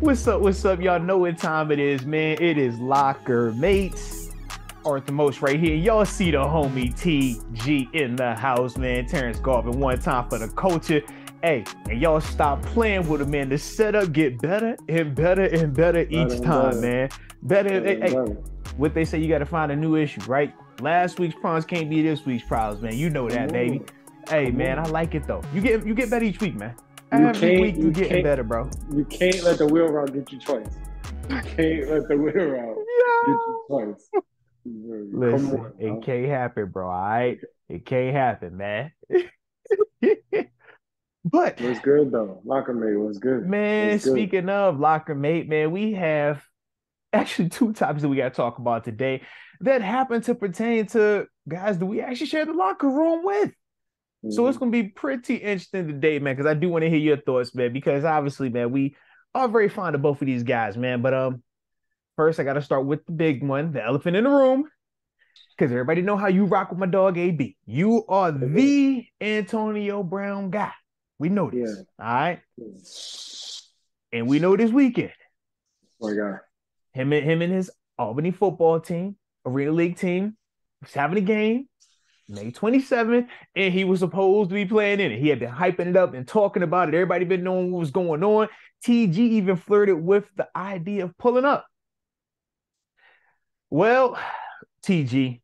What's up? What's up? Y'all know what time it is, man. It is Locker Mates. Arthur Most right here. Y'all see the homie TG in the house, man. Terence Garvin, one time for the culture. Hey, and y'all stop playing with him, man. The setup get better and better and better each time, man. Better. Hey, what they say, you got to find a new issue, right? Last week's problems can't be this week's problems, man. You know that, baby. Hey, man, I like it though. You get better each week, man. Every week you getting better, bro. You can't let the wheel route get you twice. You can't let the wheel route get you twice. Listen, it can't happen, bro. All right, it can't happen, man. But what's good though? LockerMate was good, man. Speaking of LockerMate, man, we have actually two topics that we got to talk about today that happen to pertain to guys that we actually share the locker room with. So it's going to be pretty interesting today, man, because I do want to hear your thoughts, man, because obviously, man, we are very fond of both of these guys, man. But first, I got to start with the big one, the elephant in the room, because everybody know how you rock with my dog, AB. You are the Antonio Brown guy. We know this, all right? And we know this weekend. Oh, my God. Him and his Albany football team, Arena League team, was having a game. May 27th, and he was supposed to be playing in it. He had been hyping it up and talking about it. Everybody been knowing what was going on. TG even flirted with the idea of pulling up. Well, TG,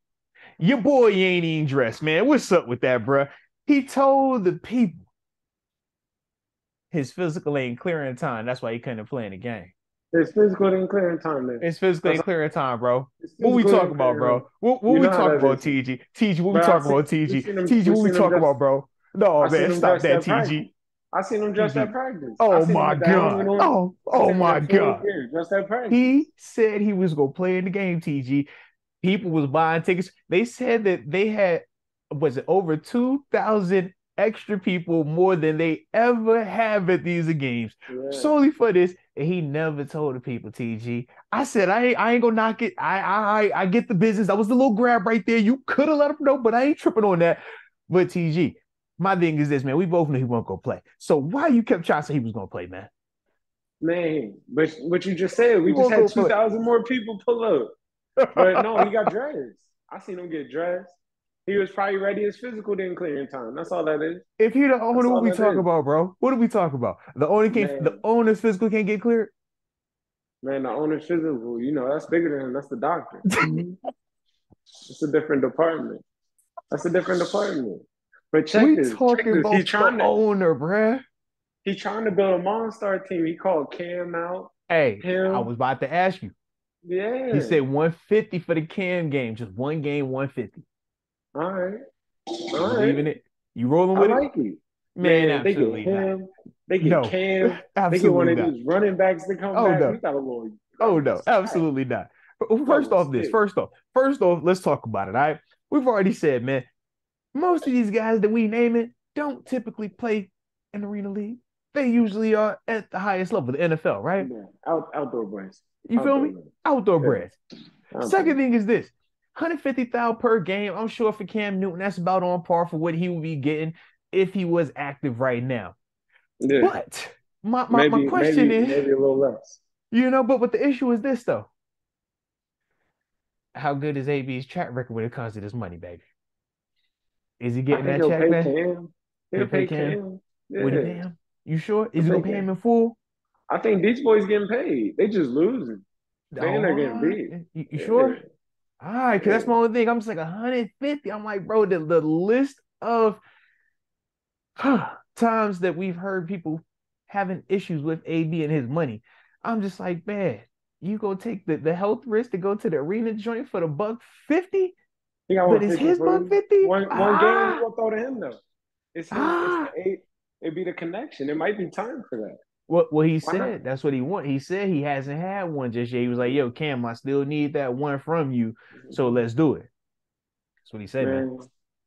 your boy ain't even dressed, man. What's up with that, bro? He told the people his physical ain't clearing time. That's why he couldn't play in the game. It's physical ain't clearing time, man. It's physical ain't clearing time, bro. What we talking about, bro? What we talking about, TG? TG, what we talking about, TG? TG, what we talking about, bro? No, man, stop that, TG. I seen him just at practice. Oh my God. Oh my God. Just at practice. He said he was gonna play in the game, TG. People was buying tickets. They said that they had, was it over 2,000 extra people, more than they ever have at these games, solely for this. And he never told the people, TG. I said, I ain't gonna knock it. I get the business. That was the little grab right there. You could have let him know, but I ain't tripping on that. But TG, my thing is this, man. We both knew he wasn't gonna play. So why you kept trying to say he was gonna play, man? Man, but what you just said, we just had 2,000 more people pull up. But no, he got dressed. I seen him get dressed. He was probably ready. His physical didn't clear in time. That's all that is. If he the owner, what we talking about, bro? What are we talking about? The owner's physical can't get cleared? Man, the owner's physical, that's bigger than him. That's the doctor. It's a different department. But check this. Talking about the owner, bruh. He's trying to build a monster team. He called Cam out. Hey, I was about to ask you. Yeah. He said 150 for the Cam game. Just one game, 150. All right. Believing it? You rolling with it? I like it. Man, absolutely. They get him. They get Cam. They get one of these running backs to come back. No. We got a little. Oh, no. Absolutely not. First off, let's talk about it, all right? We've already said, man, most of these guys that we naming don't typically play in the Arena League. They usually are at the highest level, the NFL, right? Yeah. Outdoor brands. You feel me? Outdoor brands. Second thing is this. 150,000 per game. I'm sure for Cam Newton, that's about on par for what he would be getting if he was active right now. Yeah. But my question is maybe a little less. But the issue is this though. How good is AB's track record when it comes to this money, baby? Is he getting that check, man? He'll pay Cam. Yeah. Would he pay him? You sure? Is he gonna pay him in full? I think these boys getting paid. They just losing. They're getting beat. You sure? All right, because that's my only thing. I'm just like 150. I'm like, bro, the list of times that we've heard people having issues with AB and his money. I'm just like, man, you go take the health risk to go to the arena joint for the $150? But it's his $150? One game you gonna throw to him though. It's his, it'd be the connection. It might be time for that. Well, he said that's what he want. He said he hasn't had one just yet. He was like, yo, Cam, I still need that one from you. So let's do it. That's what he said, man.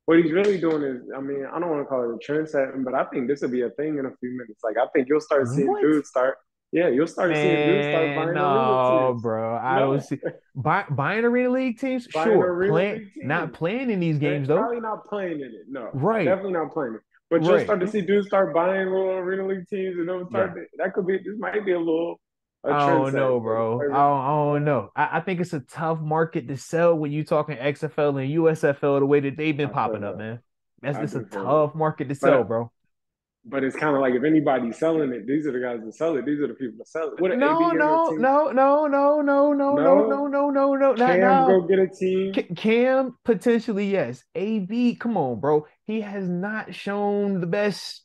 What he's really doing is, I don't want to call it a trend setting, but I think this will be a thing in a few minutes. Like, I think you'll start seeing dudes start. Yeah, you'll start seeing dudes start buying arena teams. Bro. I don't see buying arena league teams. Sure, not playing in these games though. Probably not playing in it. No, right. Definitely not playing it. But you'll start to see dudes start buying little arena league teams, and they'll start. That could be. This might be a little A I don't trendsetter, know, bro. I don't know. I think it's a tough market to sell when you talking XFL and USFL the way that they've been I feel popping up, that. man. That's I just a do feel that. tough market to sell, But bro. but it's kind of like if anybody's selling it, these are the guys that sell it. These are the people that sell it. What an No, AB on their no, team? no, no, no, no, no, no, No, no, no, no, no, not Cam now. go get a team. Cam potentially yes. AB, come on, bro. He has not shown the best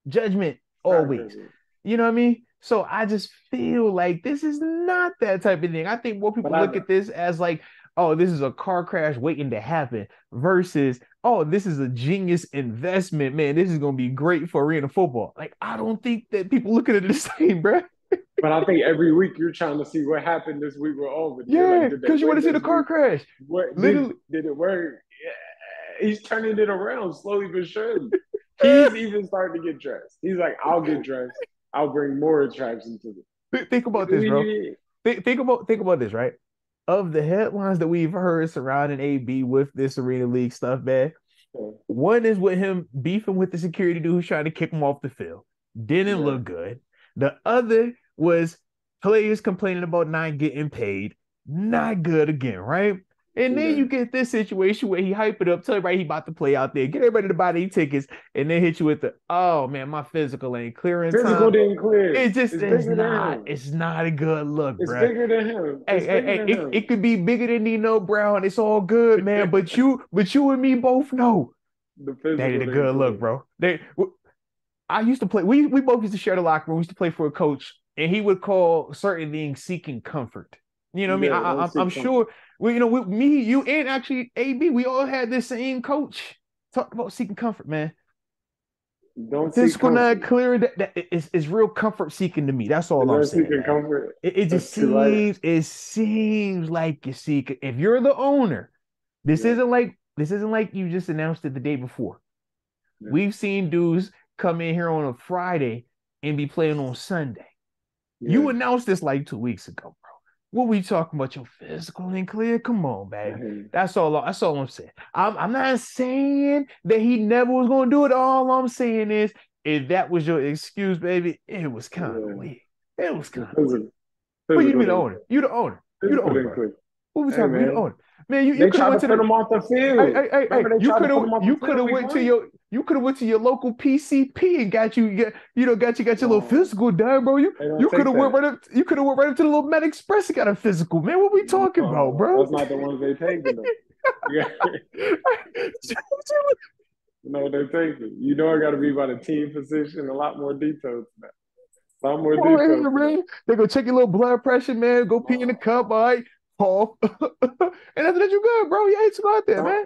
judgment Track always. record. You know what I mean? So I just feel like this is not that type of thing. I think more But people I look at this as like, oh, this is a car crash waiting to happen versus, oh, this is a genius investment, man. This is gonna be great for arena football. Like, I don't think that people look at it the same, bro. but I think every week you're trying to see what happened this week with Albany. You're like, Yeah, did they because you want win to see the this car week? crash. What Literally, did it work? Yeah. He's turning it around slowly but surely. He's even starting to get dressed. He's like, I'll get dressed. I'll bring more attraction to it. think What about do this, we bro. need? Think about this, right? Of the headlines that we've heard surrounding AB with this Arena League stuff, man, one is with him beefing with the security dude who's trying to kick him off the field. Didn't Yeah, look good. The other was players complaining about not getting paid. Not good again, right? And then yeah. you get this situation where he hype it up, tell everybody he about to play out there, get everybody to buy their tickets, and then hit you with the, oh man, my physical ain't clear in Physical time. didn't clear. It just It's is bigger than not, him. it's not a good look, It's bro. bigger than him. Hey, It's hey, bigger hey, than it him. could be bigger than Nino Brown. It's all good, man. But you and me both know The that ain't physical a didn't good look, clear. bro. I used to play. We both used to share the locker room. We used to play for a coach, and he would call certain things seeking comfort. You know what I mean? Yeah, don't I'm seek sure. comfort. With me, you, and actually AB, we all had the same coach. Talk about seeking comfort, man. Don't seek Physical not comfort. clear. That is real comfort seeking to me. That's all Is I'm that saying, seeking man. comfort? It That's just too light. seems like you seek. If you're the owner, this Yeah, isn't like this isn't like you just announced it the day before. yeah, We've seen dudes come in here on a Friday and be playing on Sunday. yeah. You announced this like 2 weeks ago, bro. What we talking about? Your physical and clear? Come on, baby. Hey, That's all I'm saying. I'm not saying that he never was gonna do it. All I'm saying is, if that was your excuse, baby, it was kind of yeah. weak. It was The kind of weak. physical, But you physical be the didn't owner. clear. You the owner. You the Physical owner, didn't bro. clear. What we Hey talking about? You the man, owner. Man, you they could have tried went to to put the him off the hey, field. hey, hey, hey, Remember they tried to put him off the you could field have week went to one? your local PCP and got your little No, physical done, bro. You they don't you could take have went that. right up you could have went right up to the little Med Express and got a physical, man. What we talking about, No, bro? that's not the ones they taking them. Yeah, you know what they're taking. You know, it got to be by the team position. A lot more details than that. A lot more Come on details here, than that. man. They go check your little blood pressure, man. Go pee in the No, cup, all right? Paul. And after that, you good, bro. You ain't too out there, some, man.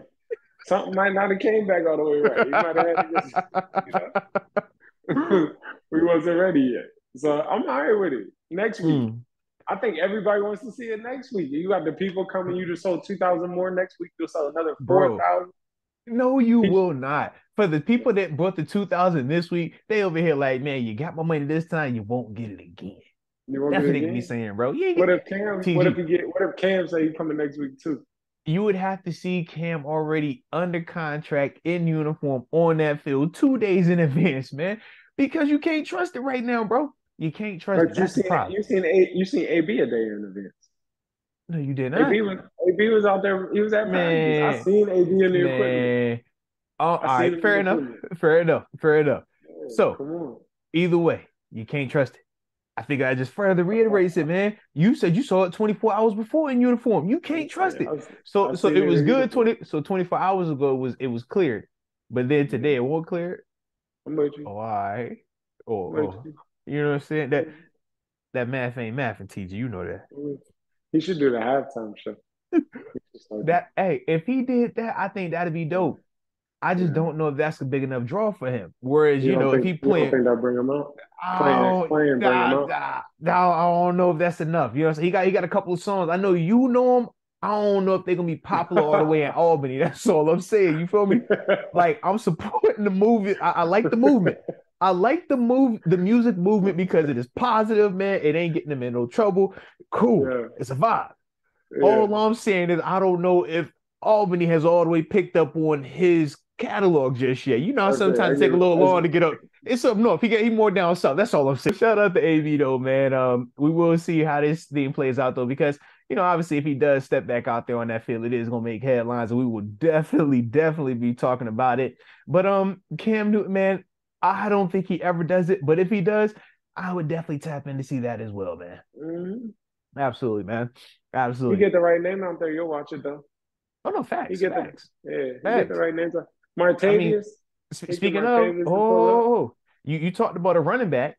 something might not have came back all the way right. He might have had to get, you know, we wasn't ready yet. So I'm all right with it. Next week, Mm. I think everybody wants to see it next week. You got the people coming. You just sold 2,000 more next week. You'll sell another Bro, 4,000. no, you He, will not. For the people that bought the 2000 this week, they over here like, man, you got my money this time, you won't get it again. you won't get That's it what they gonna be again. saying, bro. You ain't What get if Cam? What if TG. he get? What if Cam say he coming next week too? You would have to see Cam already under contract in uniform on that field 2 days in advance, man. Because you can't trust it right now, bro. You can't trust it. But you That's the seen problem. you seen AB a day in advance. No, you did AB not. was AB was out there. He was at practice. I Man, seen AB in the equipment. man. Oh, all I seen right, him in fair the enough. equipment. Fair enough. Fair enough. Yeah, So come on. either way, you can't trust it. I think I just further reiterates it, man. You said you saw it 24 hours before in uniform. You can't trust it. So I so seen it it was in good uniform. 24 hours ago it was cleared. But then today Yeah, it won't clear. I'm with you. Oh, all right. I'm Oh, with oh. you. You know what I'm saying? That math ain't math in TG. You know that. He should do the halftime show. He should start that. That hey, if he did that, I think that'd be Yeah, dope. I just yeah. don't know if that's a big enough draw for him. Whereas, if he You don't playing, think that bring him out? oh, Playing bring him out. I don't know if that's enough. You know what I'm saying? He got a couple of songs. I know you know him. I don't know if they're gonna be popular all the way in Albany. That's all I'm saying. You feel me? Like I'm supporting the movie. I like the movement. I like the music movement because it is positive, man. It ain't getting them in no trouble. Cool. Yeah, It's a vibe. yeah. All I'm saying is I don't know if Albany has all the way picked up on his catalog just yet. You know, I say I sometimes it take a give little I, long to get up. It's up north. He more down south. That's all I'm saying. Shout out to AB though, man. We will see how this thing plays out though, because obviously if he does step back out there on that field, it is gonna make headlines, and we will definitely be talking about it. But Cam Newton, man, I don't think he ever does it, but if he does, I would definitely tap in to see that as well, man. mm-hmm. Absolutely, man. You Absolutely. get the right name out there, you'll watch it though. Oh no, You facts, get the facts, you get the facts. right names. I mean, Martavius, he get speaking of, Martavius to pull up. you talked about a running back.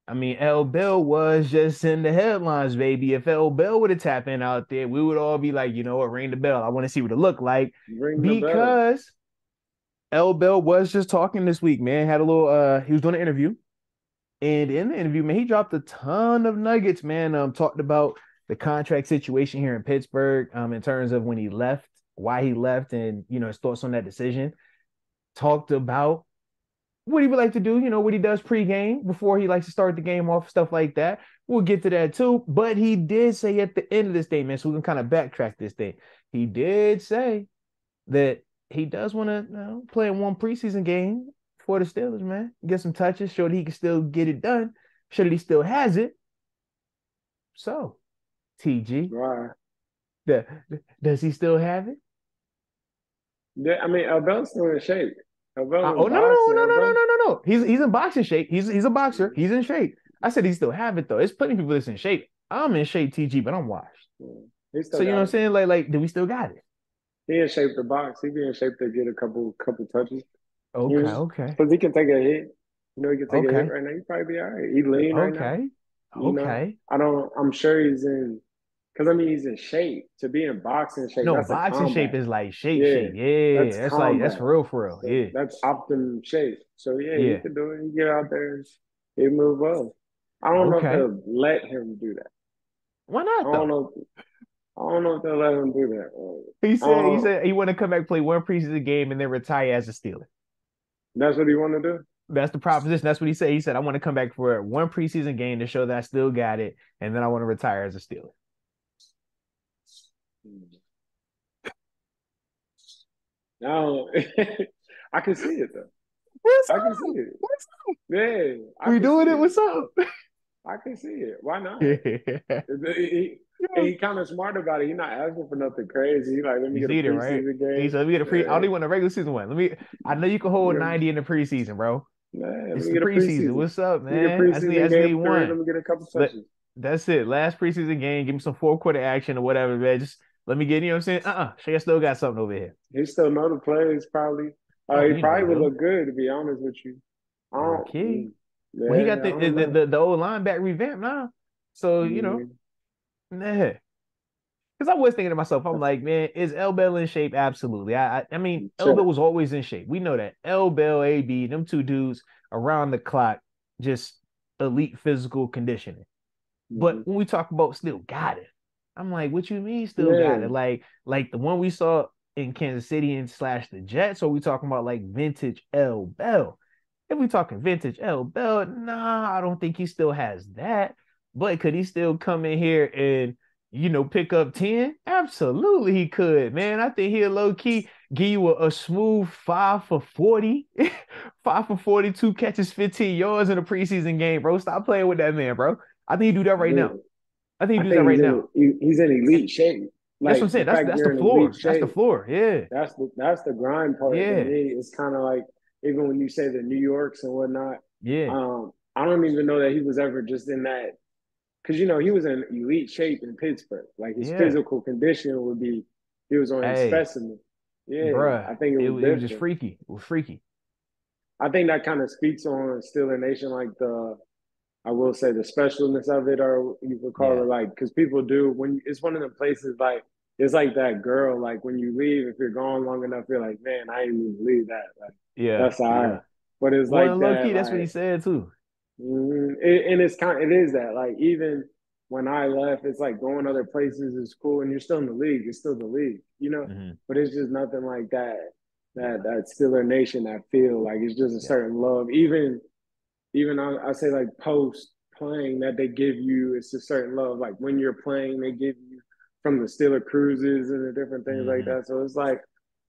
I mean, L. Bell was just in the headlines, baby. If L. Bell would have tapped in out there, we would all be like, you know what, ring the bell. I want to see what it looked like, Ring the bell. because L. Bell was just talking this week, man. Had a little he was doing an interview. And in the interview, man, he dropped a ton of nuggets, man. Talked about the contract situation here in Pittsburgh, in terms of when he left, why he left, and his thoughts on that decision. Talked about what he would like to do, what he does pregame before he likes to start the game off, stuff like that. We'll get to that too. But he did say at the end of this thing, man, so we can kind of backtrack this thing. He did say that he does want to play in one preseason game for the Steelers, man. Get some touches, show that he can still get it done, show that he still has it. So, TG, Right. the, does he still have it? I mean, Abel's still in shape. Abel Oh in no no boxing. no no no no Abel. no no no. He's in boxing shape. He's a boxer. He's in shape. I said he still have it though. There's plenty of people that's in shape. I'm in shape, TG, but I'm washed. He So still you know what got I'm it. saying? Like, do we still got it? He in shape to box. He be in shape to get a couple touches. Okay, Because okay, he can take a hit. He can take a hit okay, right now. He probably be all right. He lean right now. okay, You know, okay. I don't. I'm sure he's in. Because I mean, he's in shape. To be in boxing shape, No, that's a boxing shape combat. is like Yeah, shape. Yeah, that's that's combat. for real. So Yeah, that's optimum shape. So yeah, he yeah. could do it. He get out there and he move up. I don't know if Okay. they'll let him do that. Why I not don't though? know. I don't know if they'll let him do that. He said he want to come back play one preseason game and then retire as a Steeler. That's what he want to do. That's the proposition. That's what he said. He said, I want to come back for one preseason game to show that I still got it, and then I want to retire as a Steeler. Now I can see it though. What's I can see up? it. What's up? Yeah, I We can see doing it? it. What's up? I can see it. Why not? Yeah. He kind of smart about it. He's not asking for nothing crazy. He like, let me You get a see it, right? preseason He game. said, "Let me get a pre. I don't Yeah, even want a regular season one. Let me. I know you can hold yeah, 90 in the preseason, bro. let It's me the get a preseason. preseason. What's up, Let me get a man? I preseason just game need period. one. Let me get a couple Let touches. That's it. Last preseason game. Give me some fourth quarter action or whatever, man. Just let me get. You know what I'm saying? Shay, I still got something over here. He still know the plays probably. Oh, He you know probably he would do. look good to be honest with you. I Low don't. key. Well, he got Yeah, I don't know. the old linebacker revamp now. So Mm, nah. Because I was thinking to myself, I'm like, man, is L Bell in shape? Absolutely. I mean, L Bell sure. was always in shape. We know that. L Bell, AB, them two dudes around the clock, just elite physical conditioning. But Hmm. when we talk about still got it, I'm like, what you mean still got Yeah. it? Like the one we saw in Kansas City and slash the Jets, or we talking about like vintage L Bell? If we talking vintage L Bell, nah, I don't think he still has that. But could he still come in here and pick up 10? Absolutely he could, man. I think he'll low key give you a smooth 5 for 40, 5 for 42 catches, 15 yards in a preseason game, bro. Stop playing with that man, bro. I think he do that right Yeah. now. I think he I do that think right now. he's in And elite shape. that's what I'm Like the saying. That's fact that's the you're in elite floor. That's the shape, floor. Yeah. that's the grind part to Yeah. me. It's kind of like even when you say the New Yorks and whatnot. Yeah. I don't even know that he was ever just in that because he was in elite shape in Pittsburgh. Like his Yeah. physical condition would be, he was on his Hey, specimen. Yeah, bruh. I think it was It was just different. freaky. It was freaky. I think that kind of speaks on Steeler Nation, like I will say the specialness of it, or you could call Yeah. it like, because people do when it's one of the places like it's like that girl. Like when you leave, if you're gone long enough, you're like, man, I didn't even leave that. Like Yeah. that's all right. Yeah. But it's Well, like and low that, key, that's what he like, said too. and it is that. Like even when I left, it's like going other places is cool, and you're still in the league. It's still the league. Hmm. But it's just nothing like that. That Yeah. that Steeler Nation, that feel like it's just a Yeah. certain love. Even I say like post playing that they give you, it's a certain love. Like when you're playing, they give you from the Steeler cruises and the different things like Hmm. that. So it's like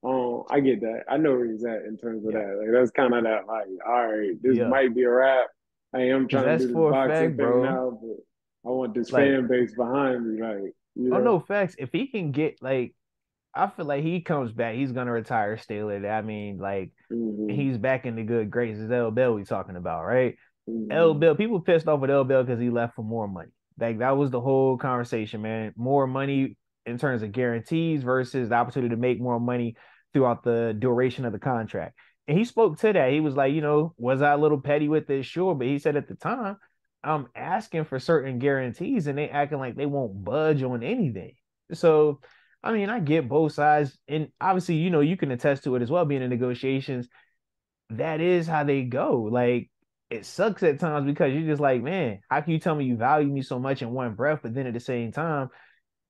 I get that. I know where he's at in terms of Yeah, that. Like that's kind of that. Like, all right, this yeah. might be a wrap. I am Because trying to that's do this for a boxing fact, thing bro. now, but I want this Like, fan base behind me. Like, you oh know. no, facts. If he can get like, I feel like he comes back, he's gonna retire Steeler. I mean, like, Hmm. he's back in the good graces. L. Bell we talking about, right? L. Hmm. Bell, people pissed off with L. Bell because he left for more money. Like that was the whole conversation, man. More money in terms of guarantees versus the opportunity to make more money throughout the duration of the contract. And he spoke to that. He was like, was I a little petty with this? Sure. But he said at the time, I'm asking for certain guarantees and they acting like they won't budge on anything. So, I mean, I get both sides. And obviously, you can attest to it as well, being in negotiations. That is how they go. Like, it sucks at times because you're just like, man, how can you tell me you value me so much in one breath, but then at the same time,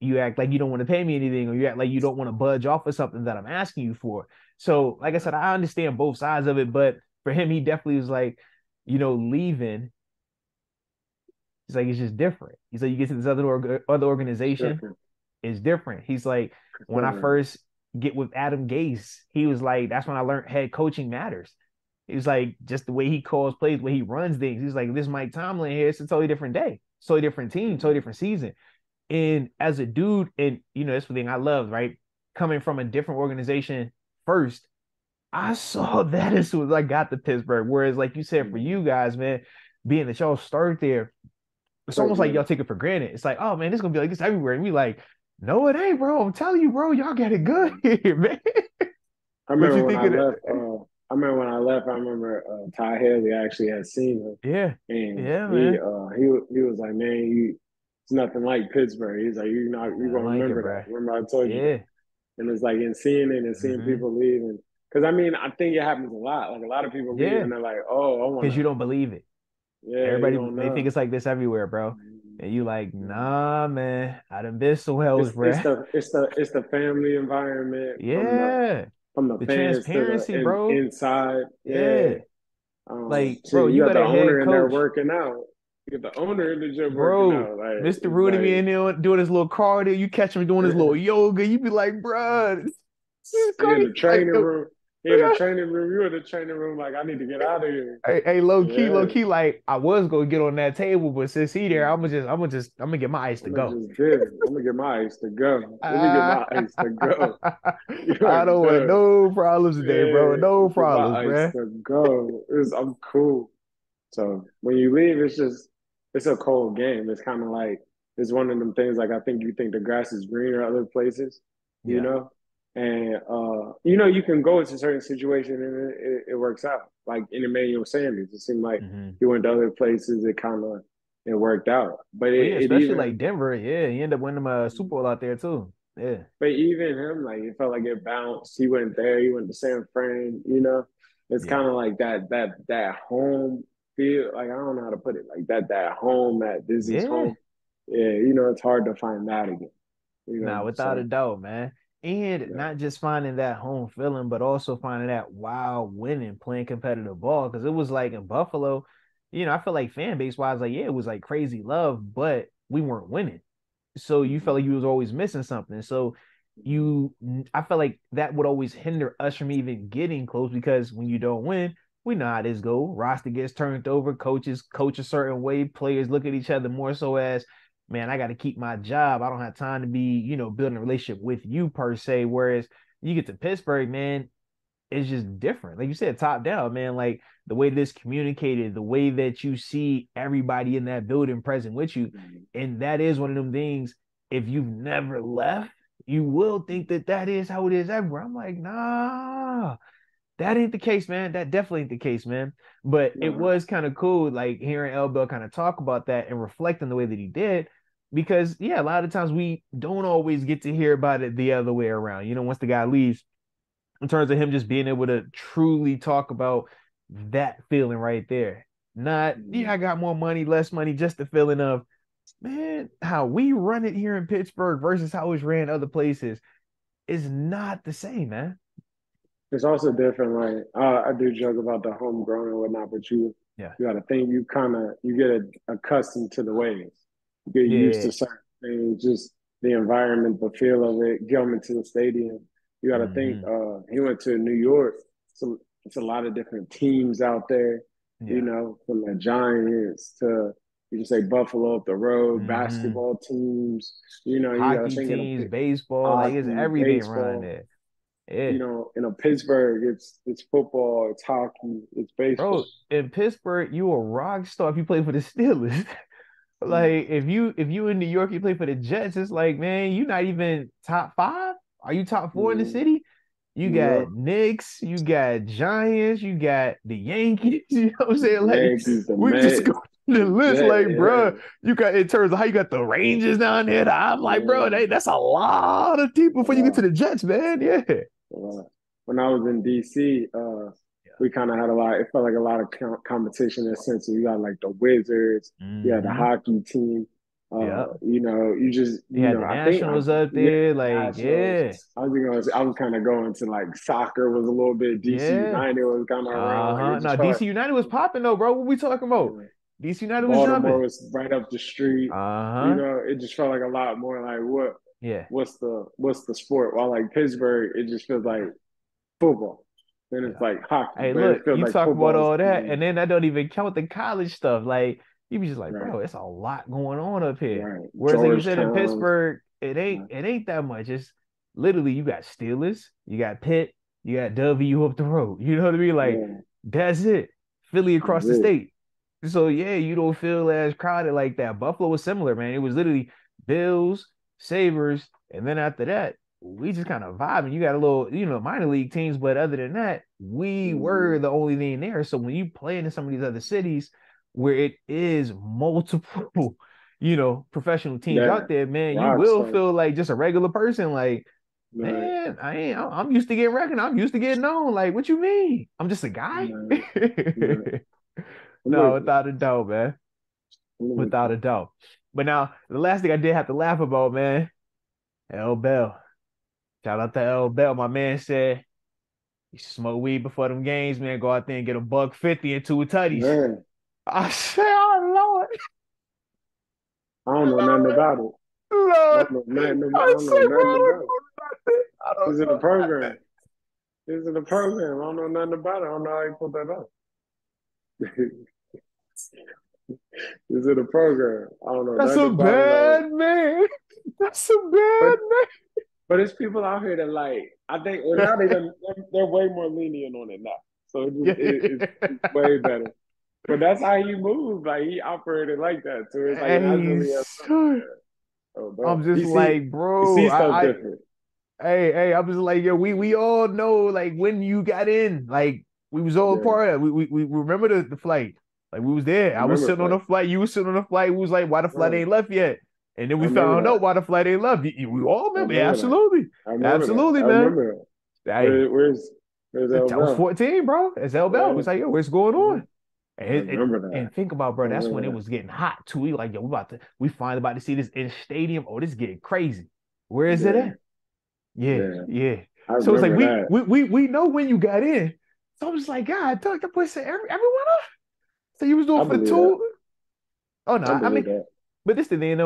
you act like you don't want to pay me anything, or you act like you don't want to budge off of something that I'm asking you for. So, like I said, I understand both sides of it, but for him, he definitely was like, leaving. He's like, it's just different. He's like, you get to this other organization, Different. it's different. He's like, when I Different. first get with Adam Gase, he was like, that's when I learned head coaching matters. He was like, just the way he calls plays, the way he runs things. He's like, this Mike Tomlin here, it's a totally different day, totally different team, totally different season. And as a dude, and that's the thing I love, right? Coming from a different organization first, I saw that as soon as I got to Pittsburgh. Whereas, like you said, for Mm-hmm. you guys, man, being that y'all start there, it's So almost like good. y'all take it for granted. It's like, oh man, it's gonna be like this everywhere. And we like, no, it ain't, bro. I'm telling you, bro, y'all got it good Mm-hmm. here, man. I What remember you when I think of left. that? I remember when I left. I remember Ty Haley actually had seen him, Yeah, and yeah, man. he was like, "Man, it's nothing like Pittsburgh." He's like, "You're Nothing gonna like it, remember that. bro. Remember I told you that." Yeah. And it's like in seeing it and seeing Mm-hmm. people leave, and because I mean, I think it happens a lot. Like a lot of people leave, Yeah. and they're like, "Oh, I Because wanna." you don't believe it. Yeah, you Everybody don't they think know. it's like this everywhere, bro. And you like, Mhm. nah, man. I done been so well, It's bro. the family environment Yeah. from the The fans to transparency, bro. inside. Yeah. Yeah. Like, bro, Shit, you you got got the a head owner in there coach, working out. You got the owner in the gym working bro. out. Like Mr. it's Rudy be like in there doing his little cardio. You catch him doing his little yoga. You be like, bro, this is he in crazy. the Like, training room. He in the training room. You in the training room. Like I need to get out of here. hey, low Yeah. key, like I was gonna get on that table, but since he there, I'm gonna get my ice to I'm gonna go. just dip. I'm gonna get my ice to go. Let me get I my ice to go. You're don't want done. no problems today, bro. Yeah, No get my problems, ice bro. to go. I'm cool. So when you leave, it's a cold game. It's kind of like it's one of them things. Like I think you think the grass is greener other places, you Yeah. know, and you can go into certain situations and it works out. Like in Emmanuel Sanders, it seemed like Hmm. he went to other places. It worked out, but Oh yeah, it especially like even Denver. Yeah, he ended up winning a Super Bowl out there too. Yeah. but even him, like it felt like it bounced. He went there. He went to San Fran. You know, it's Yeah. kind of like that home feel. Like I don't know how to put it. Like that home. That this is Yeah. home. Yeah, it's hard to find that again. Nah, without a So doubt, man. And yeah. not just finding that home feeling, but also finding that wow winning, playing competitive ball. Cause it was like in Buffalo, I feel like fan base wise, like, yeah, it was like crazy love, but we weren't winning. So you felt Mhm. like you was always missing something. So Mhm. I felt like that would always hinder us from even getting close because when you don't win, we know how this go. Roster gets turned over, coaches coach a certain way, players look at each other more so as, man, I got to keep my job. I don't have time to be, building a relationship with you per se. Whereas you get to Pittsburgh, man, it's just different. Like you said, top down, man. Like the way this communicated, the way that you see everybody in that building present with you. Mhm. And that is one of them things. If you've never left, you will think that that is how it is everywhere. I'm like, nah, that ain't the case, man. That definitely ain't the case, man. But it Nah. was kind of cool, like hearing El Bell kind of talk about that and reflecting the way that he did. Because yeah, a lot of times we don't always get to hear about it the other way around. Once the guy leaves, in terms of him just being able to truly talk about that feeling right there. Not, yeah, Mhm. I got more money, less money, just the feeling of, man, how we run it here in Pittsburgh versus how it's ran other places is not the same, man. It's also different. Like I do joke about the homegrown and whatnot, but Yeah. you got to think you get accustomed to the ways. You get used Yeah. to certain things, just the environment, the feel of it. Get them into the stadium. You got to think. Mm-hmm. He went to New York, so it's a lot of different teams out there. You Yeah. know, from the Giants to you can say Buffalo up the road, Mm-hmm. basketball teams. You know, you got to Hockey think in a teams, baseball, like it's hockey, everything around baseball. there. Yeah. You know, in a Pittsburgh, it's football, it's hockey, it's baseball. Bro, in Pittsburgh, you a rock star if you play for the Steelers. Like if you in New York, you play for the Jets, it's like, man, you not even top five? Are you top four in the Mm, city? You yeah, got Knicks, you got Giants, you got the Yankees, you know what I'm the saying? Like Yankees, the we just go Mets, the the list, Jets. like, bro, you got in terms of how you got the Rangers down there. I'm like, bro, Yeah, that's a lot of people before you get to yeah. the Jets, man. Yeah. When I was in DC, we kind of had a lot. It felt like a lot of competition in a sense. So you got like the Wizards, you had the Mm-hmm. hockey team. Yep. You know, you just You had the I think Nationals up yeah, there, the like, Nationals. yeah, I was kind of going to like soccer was a little bit. DC yeah. United was kind of around. Like Uh-huh. it just No, felt like DC United was popping though, bro. What we talking about? uh, DC United was Baltimore jumping. was right up the street. You Uh-huh. know, it just felt like a lot more like Yeah. what's the sport? While like Pittsburgh, it just feels like Yeah. football. Then it's Yeah. like hockey, Hey, but it look, feels you like talk about football is all the that, main. and then that don't even count the college stuff. Like, you be just like, Right, bro, it's a lot going on up here. right. Whereas, like you said in Georgetown. Pittsburgh, it ain't Right. it ain't that much. It's literally you got Steelers, you got Pitt, you got W up the road. You know what I mean? Like, Yeah, that's it. Philly across that's the it. state. So yeah, you don't feel as crowded like that. Buffalo was similar, man. It was literally Bills, Sabres, and then after that, we just kind of vibing. You got a little, minor league teams, but other than that, we were Mhm. the only thing there. So when you play in some of these other cities where it is multiple, professional teams Yeah, out there, man, you will Rockstar. feel like just a regular person. Like, Right, man, I'm used to getting recognized. I'm used to getting known. Like, what you mean? I'm just a guy? right, right. I'm No, with you. without a doubt, man. I'm with Without you. a doubt. But now the last thing I did have to laugh about, man, L Bell. Shout out to L Bell. My man said you should smoke weed before them games, man. Go out there and get a buck 50 and two tutties. Man, I said, oh Lord, I don't know nothing Lord, about it. Lord. I I don't know say, bro, nothing I don't about it. know nothing. I don't This is the know nothing. program. This is the program. I don't know nothing about it. I don't know how you put that up. This is the program. I don't know That's nothing a about it. I don't, bad man. That's a but bad But it's people out here that like I think well now man. they're way more lenient on it now, so it's Yeah. way better. But that's how he moved. Like he operated like that, so it's like that's Hey, really son. oh I'm no, just like, he bro, sees stuff different. hey, I'm just like, yo, we all know like when you got in, like we was all Yeah, part of it. We remember the flight. Like we was there. I I was remember sitting on flight. the flight, you was sitting on the flight. We was like, why the flight Right. ain't left yet? And then I we remember found out that. why the flight ain't left. We all I remember. Yeah, remember that. absolutely. I remember that. Absolutely, I man. remember that. Hey, Where's that was Bell? 14, bro. It's L Bell. Yeah, It's like, yo, what's going yeah. on? I And, and, remember that. and think about, I bro, that's when remember it that. was getting hot too. We like, yo, we finally about to see this in stadium. Oh, this is getting crazy. Where is it Yeah, at? Yeah, yeah. yeah. I So it's like remember we that. we we we know when you got in. So I'm just like, God, dog, that boy said everyone up. So you was doing I for the believe that. two. Oh no, I I believe mean, that. but this the thing,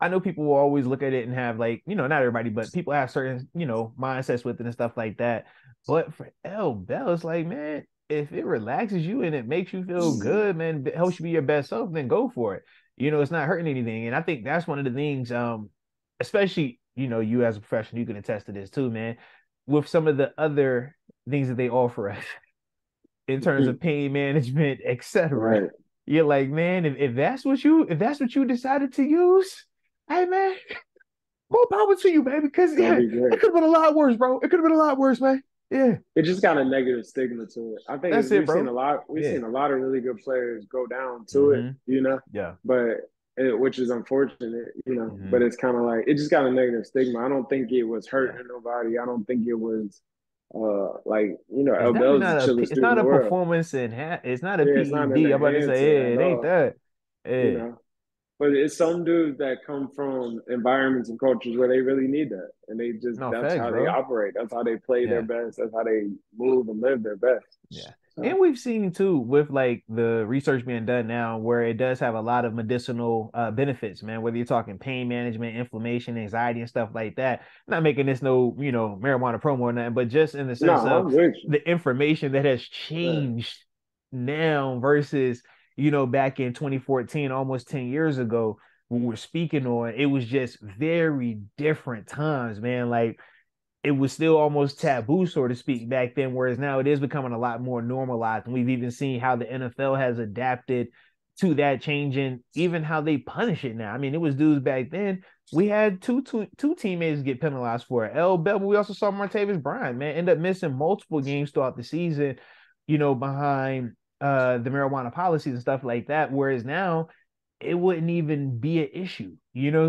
I know people will always look at it and have like, not everybody, but people have certain, mindsets with it and stuff like that. But for L Bell, it's like, man, if it relaxes you and it makes you feel Mm, good, man, it helps you be your best self, then go for it. It's not hurting anything. And I think that's one of the things, especially, you as a professional, you can attest to this too, man, with some of the other things that they offer us in terms of pain management, etc. right. You're like, man, if that's what you decided to use, hey man, more power to you, man. Because It's gonna yeah, be it great. could have been a lot worse, bro. It could have been a lot worse, man. Yeah, It just got a negative stigma to it. I think that's it, bro. we've Yeah. seen a lot of really good players go down to it, Mm-hmm. Yeah. but which is unfortunate, Mm-hmm. but it's kind of like it just got a negative stigma. I don't think it was Yeah. hurting nobody. I don't think it was like, It's El definitely Bell's the not a. chillest It's dude in not the a world. performance it's not a Yeah, it's not an PED. I'm about to say, enhancer yeah, at it ain't all, that. you Yeah. know. But it's some dudes that come from environments and cultures where they really need that. And No that's facts, how they bro. operate. That's how they play their Yeah. best. That's how they move and live their best. Yeah. And we've seen too with like the research being done now where it does have a lot of medicinal benefits, man. Whether you're talking pain management, inflammation, anxiety, and stuff like that. Not making this no, marijuana promo or nothing, but just in the No, sense of I'm with you. the information that has Yeah, changed now versus, back in 2014, almost 10 years ago, when we're speaking on, it was just very different times, man. Like it was still almost taboo, so to speak, back then, whereas now it is becoming a lot more normalized. And we've even seen how the NFL has adapted to that, changing even how they punish it now. I mean, it was dudes back then. We had two teammates get penalized for it. L. Bell, but we also saw Martavis Bryant, man, end up missing multiple games throughout the season, behind the marijuana policies and stuff like that. Whereas now it wouldn't even be an issue,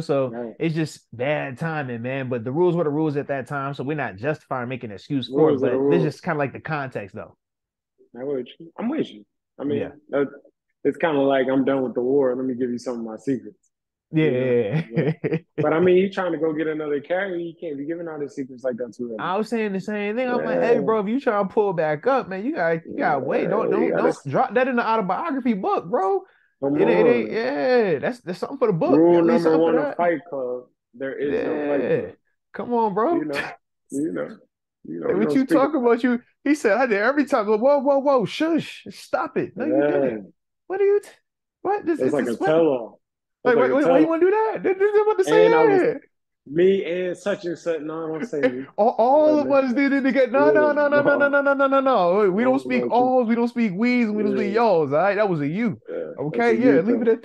So right. it's just bad timing, man. But the rules were the rules at that time, so we're not justifying making an excuse for it. Rules are the But this is rules. just kind of like the context, though. I'm with you. I'm with you. I Yeah, mean, it's kind of like I'm done with the war. Let me give you some of my secrets. You know, yeah. but I mean, you trying to go get another carry, you can't be giving out his secrets like that too early. I was saying the same thing. I'm like, hey, Yeah, bro, if you try to pull back up, man, you gotta wait. Don't you don't gotta don't drop that in the autobiography book, bro. come It ain't. on. Yeah, that's something for the book. Rule At least number something for one of that. Fight Club: there is no Fight Yeah, Club. come on, You bro. know, you know, Like, we what don't you speak talking about. about? He said I did every time. Whoa, whoa, whoa, shush, stop it. No, you didn't. Yeah, What are you? What? This it's is like a this what? tell-all. It's Like, like wait, a wait, why you tell. want to do that? This is what to say. And I was Yeah. me and such and such. No, I don't say me. All of us did it together. No, Yeah, no, no, no, no, no, no, no, no, no, no, no. We I don't don't speak know what you. alls. We don't speak we's, and we don't speak Yeah, y'alls. All right, that was a you. yeah, that's a Okay, yeah, you leave it thing. at.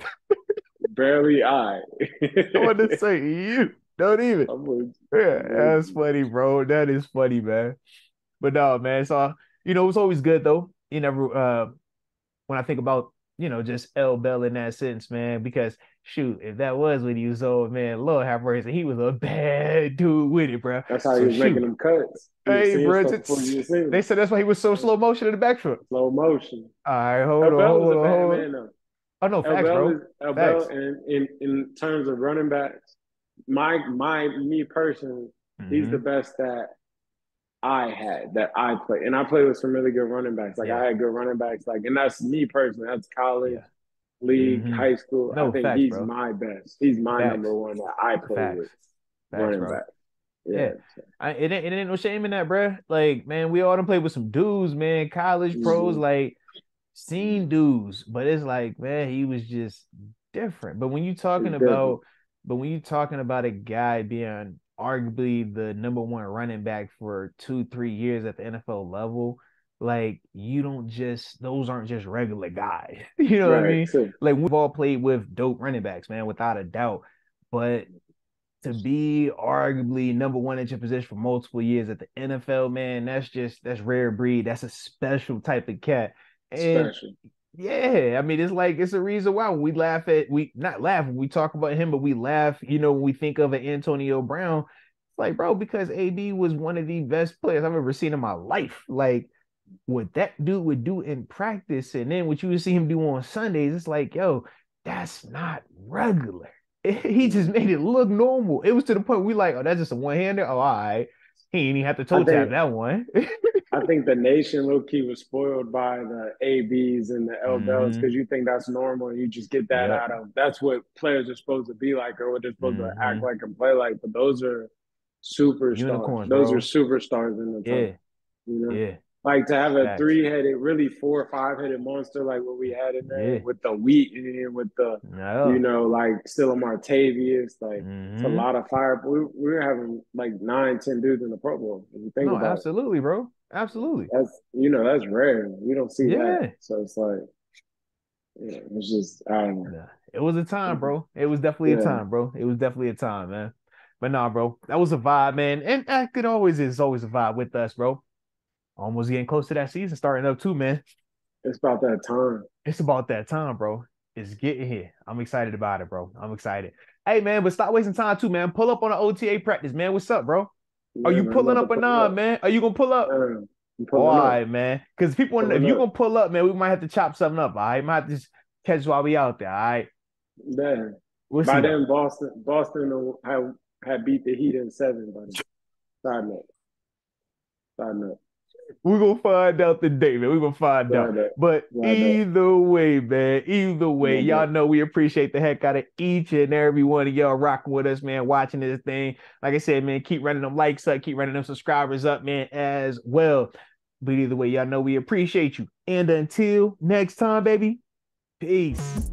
Barely I. I want to say you. Don't even. I'm with Yeah, I'm with that's you. funny, bro. That is funny, man. But no, man. So it's always good though. You never when I think about, just L Bell in that sense, man, because shoot, if that was when he was old, man, Lord have mercy, he was a bad dude with it, bro. That's how he So was making shoot, them cuts. He was hey, seeing bro, stuff before you seen they it. said that's why he was so slow motion in the backfield. Slow motion. All right, hold El on, Bell is hold a on, bad hold on. man though. Oh no, facts, bro, El Bell facts. in terms of running backs, me personally, he's the Hmm. best that I play. And I play with some really good running backs. Like Yeah, I had good running backs. Like, and that's me personally. That's college, yeah. league, Hmm. high school. I No, think facts, he's bro. my best. He's my number Facts, one that I play with facts, facts, running bro. back. Yeah. Yeah. It ain't no shame in that, bro. Like, man, we all done played with some dudes, man, college pros, Mm-hmm. like seen dudes, but it's like, man, he was just different. It's different. But when you talking about a guy being arguably the number one running back for 2, 3 years at the NFL level, like you don't just those aren't just regular guys. You know what I Right. mean? So Like we've all played with dope running backs, man, without a doubt. But to be arguably number one at your position for multiple years at the NFL, man, that's rare breed. That's a special type of cat. And special. yeah, I mean, it's like it's a reason why we laugh at we not laugh when we talk about him, but we laugh, when we think of an Antonio Brown. It's like, bro, because AB was one of the best players I've ever seen in my life. Like what that dude would do in practice, and then what you would see him do on Sundays, it's like, yo, that's not regular. He just made it look normal. It was to the point we like, oh, that's just a one-hander. Oh, all right. He ain't even have to I toe tap think that one. I think the nation low key was spoiled by the ABs and the L Bells Hmm. because you think that's normal and you just get that Yep. out of that's what players are supposed to be like or what they're supposed to act Hmm. like and play like. But those are superstars. Unicorns, Those are bro. superstars in the time. Yeah. You know, Yeah. like to have a Facts. three-headed, really 4 or 5-headed monster like what we had in there Yeah. with the wheat and with the, Yeah. like still Martavius, like it's a Hmm. lot of fire. We were having like 9, 10 dudes in the Pro Bowl. If you think No, about it, absolutely, bro. Absolutely. that's rare. We don't see that. Yeah. So it's like, it's just I don't know. Yeah. It was a time, bro. It was definitely a Yeah, time, bro. It was definitely a time, man. But nah, bro, that was a vibe, man. And it always is always a vibe with us, bro. Almost getting close to that season starting up too, man. it's about that time. It's about that time, bro. It's getting here. I'm excited about it, bro. I'm excited. Hey, man, but stop wasting time too, man. Pull up on the OTA practice, man. What's up, bro? Are Yeah, you man, I'm pulling about to up or pull not, up. man? Are you gonna pull up? I'm Oh, all pulling up, right, man. Because if pulling you up. gonna pull up, man, we might have to chop something up. All right, might have to just catch while we out there. All right, Yeah. we'll By see though. then, Boston had beat the Heat in 7, buddy. Side note. Side note. We're gonna find out today, man. We're gonna find out. Right up. But Right up. either way, man, either way, Right y'all up. know we appreciate the heck out of each and every one of y'all rocking with us, man, watching this thing. Like I said, man, keep running them likes up, keep running them subscribers up, man, as well. But either way, y'all know we appreciate you. And until next time, baby, peace.